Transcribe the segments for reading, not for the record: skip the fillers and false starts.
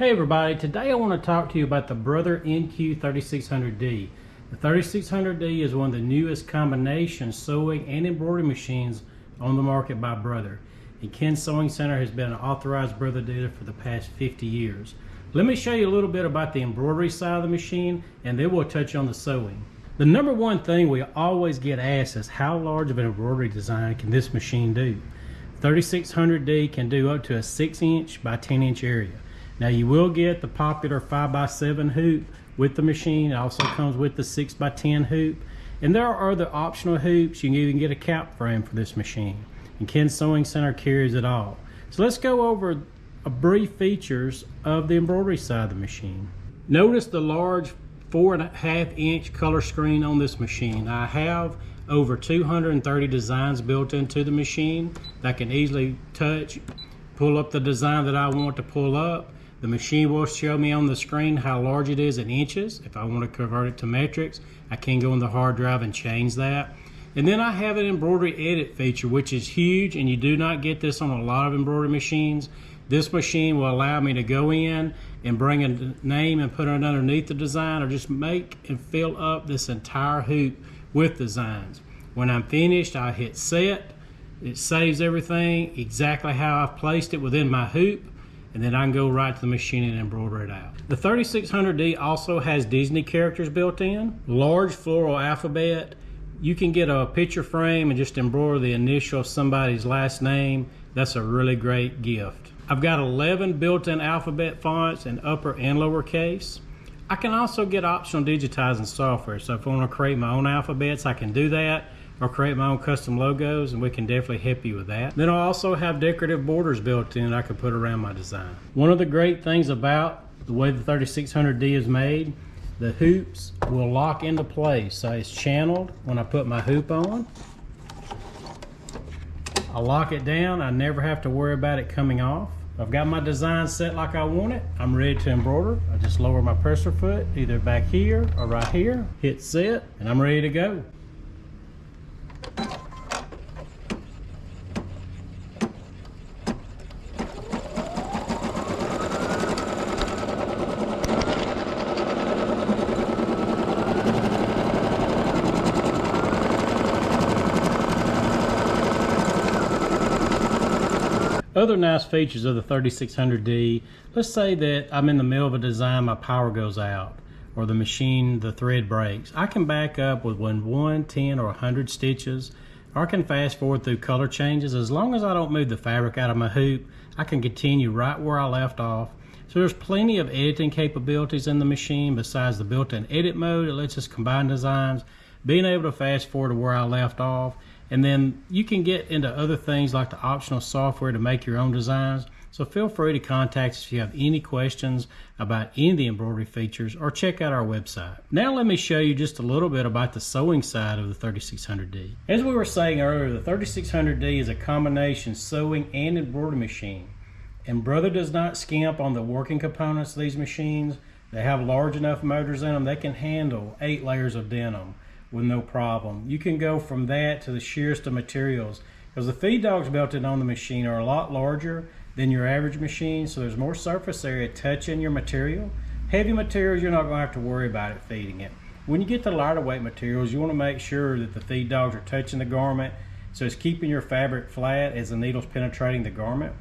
Hey everybody, today I want to talk to you about the Brother NQ3600D. The 3600D is one of the newest combination sewing and embroidery machines on the market by Brother. And Ken Sewing Center has been an authorized Brother dealer for the past 50 years. Let me show you a little bit about the embroidery side of the machine, and then we'll touch on the sewing. The number one thing we always get asked is how large of an embroidery design can this machine do? 3600D can do up to a 6-inch by 10-inch area. Now you will get the popular 5x7 hoop with the machine. It also comes with the 6x10 hoop. And there are other optional hoops. You can even get a cap frame for this machine. And Ken Sewing Center carries it all. So let's go over a brief features of the embroidery side of the machine. Notice the large 4.5-inch color screen on this machine. I have over 230 designs built into the machine that I can easily touch, pull up the design that I want to pull up. The machine will show me on the screen how large it is in inches. If I want to convert it to metrics, I can go in the hard drive and change that. And then I have an embroidery edit feature, which is huge, and you do not get this on a lot of embroidery machines. This machine will allow me to go in and bring a name and put it underneath the design, or just make and fill up this entire hoop with designs. When I'm finished, I hit set. It saves everything exactly how I've placed it within my hoop, and then I can go right to the machine and embroider it out. The 3600D also has Disney characters built in, large floral alphabet. You can get a picture frame and just embroider the initial of somebody's last name. That's a really great gift. I've got 11 built-in alphabet fonts in upper and lower case. I can also get optional digitizing software, so if I want to create my own alphabets, I can do that, or create my own custom logos, and we can definitely help you with that. Then I also have decorative borders built in I can put around my design. One of the great things about the way the 3600D is made, the hoops will lock into place. So it's channeled when I put my hoop on. I lock it down, I never have to worry about it coming off. I've got my design set like I want it. I'm ready to embroider. I just lower my presser foot either back here or right here, hit set, and I'm ready to go. Other nice features of the 3600D, let's say that I'm in the middle of a design, my power goes out, or the machine, the thread breaks. I can back up with 1, 10, or 100 stitches, or I can fast forward through color changes. As long as I don't move the fabric out of my hoop, I can continue right where I left off. So there's plenty of editing capabilities in the machine besides the built-in edit mode. It lets us combine designs, being able to fast forward to where I left off. And then you can get into other things like the optional software to make your own designs. So feel free to contact us if you have any questions about any of the embroidery features, or check out our website. Now let me show you just a little bit about the sewing side of the 3600D. As we were saying earlier, the 3600D is a combination sewing and embroidery machine. And Brother does not skimp on the working components of these machines. They have large enough motors in them, they can handle 8 layers of denim with no problem. You can go from that to the sheerest of materials, because the feed dogs built in on the machine are a lot larger than your average machine, so there's more surface area touching your material. Heavy materials, you're not going to have to worry about it feeding it. When you get to lighter weight materials, you want to make sure that the feed dogs are touching the garment, so it's keeping your fabric flat as the needle's penetrating the garment.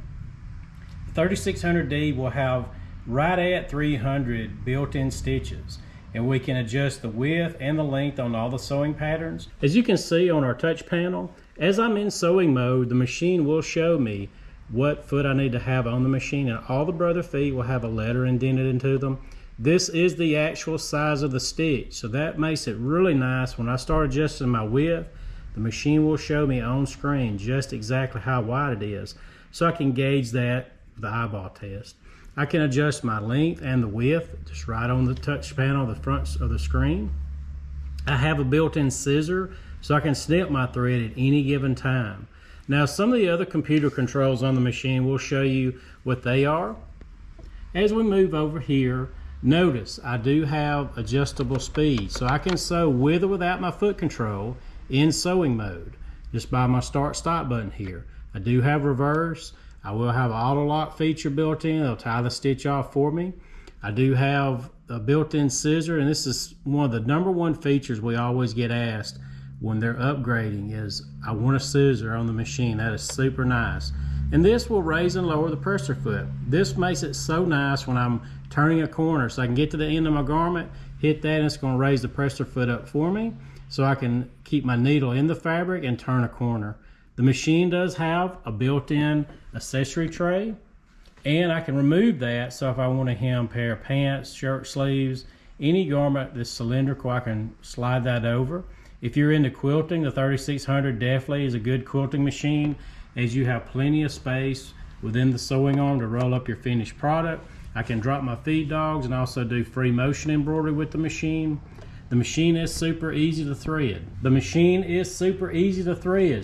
The 3600D will have right at 300 built-in stitches, and we can adjust the width and the length on all the sewing patterns. As you can see on our touch panel, as I'm in sewing mode, the machine will show me what foot I need to have on the machine, and all the Brother feet will have a letter indented into them. This is the actual size of the stitch, so that makes it really nice. When I start adjusting my width, the machine will show me on screen just exactly how wide it is, so I can gauge that with the eyeball test. I can adjust my length and the width just right on the touch panel, the front of the screen. I have a built-in scissor, so I can snip my thread at any given time. Now, some of the other computer controls on the machine will show you what they are. As we move over here, notice I do have adjustable speed, so I can sew with or without my foot control in sewing mode just by my start stop button here. I do have reverse. I will have an auto lock feature built in. It'll tie the stitch off for me. I do have a built-in scissor, and this is one of the #1 features we always get asked when they're upgrading is, I want a scissor on the machine. That is super nice. And this will raise and lower the presser foot. This makes it so nice when I'm turning a corner, so I can get to the end of my garment, hit that, and it's going to raise the presser foot up for me so I can keep my needle in the fabric and turn a corner. The machine does have a built-in accessory tray, and I can remove that, so if I want to hem a pair of pants, shirt sleeves, any garment that's cylindrical, I can slide that over. If you're into quilting, the 3600 definitely is a good quilting machine, as you have plenty of space within the sewing arm to roll up your finished product. I can drop my feed dogs and also do free motion embroidery with the machine. The machine is super easy to thread.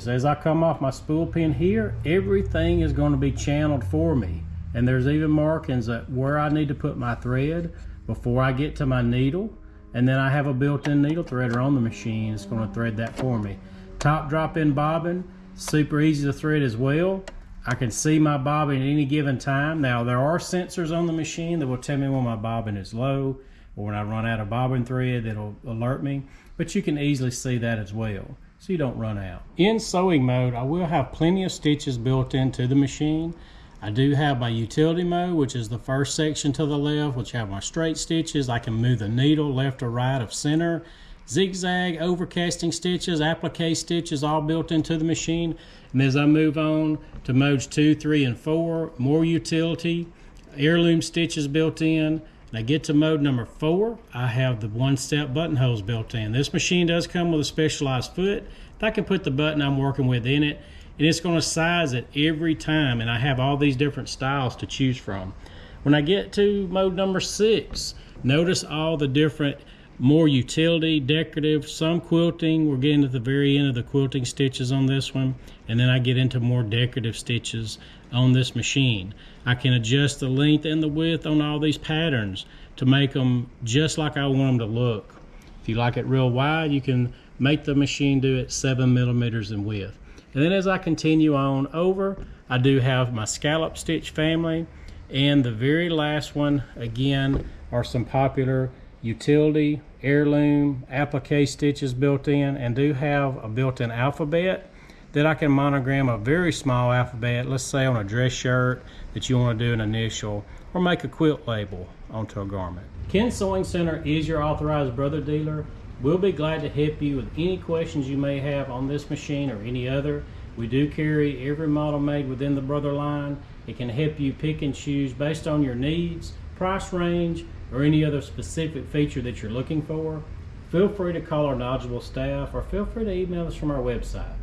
As I come off my spool pin here, everything is going to be channeled for me. And there's even markings at where I need to put my thread before I get to my needle. And then I have a built-in needle threader on the machine. It's going to thread that for me. Top drop-in bobbin, super easy to thread as well. I can see my bobbin at any given time. Now there are sensors on the machine that will tell me when my bobbin is low, or when I run out of bobbin thread, it'll alert me. But you can easily see that as well, so you don't run out. In sewing mode, I will have plenty of stitches built into the machine. I do have my utility mode, which is the first section to the left, which have my straight stitches. I can move the needle left or right of center. Zigzag, overcasting stitches, applique stitches, all built into the machine. And as I move on to modes 2, 3, and 4, more utility, heirloom stitches built in. And I get to mode number 4, I have the one-step buttonholes built in. This machine does come with a specialized foot. I can put the button I'm working with in it, and it's going to size it every time, and I have all these different styles to choose from. When I get to mode number 6, notice all the different more utility, decorative, some quilting. We're getting to the very end of the quilting stitches on this one, and then I get into more decorative stitches on this machine. I can adjust the length and the width on all these patterns to make them just like I want them to look. If you like it real wide, you can make the machine do it 7 millimeters in width. And then as I continue on over, I do have my scallop stitch family, and the very last one again are some popular utility, heirloom, applique stitches built in, and do have a built-in alphabet that I can monogram a very small alphabet, let's say on a dress shirt that you want to do an initial, or make a quilt label onto a garment. Ken Sewing Center is your authorized brother dealer. We'll be glad to help you with any questions you may have on this machine or any other. We do carry every model made within the brother line. It can help you pick and choose based on your needs, price range, or any other specific feature that you're looking for. Feel free to call our knowledgeable staff, or feel free to email us from our website.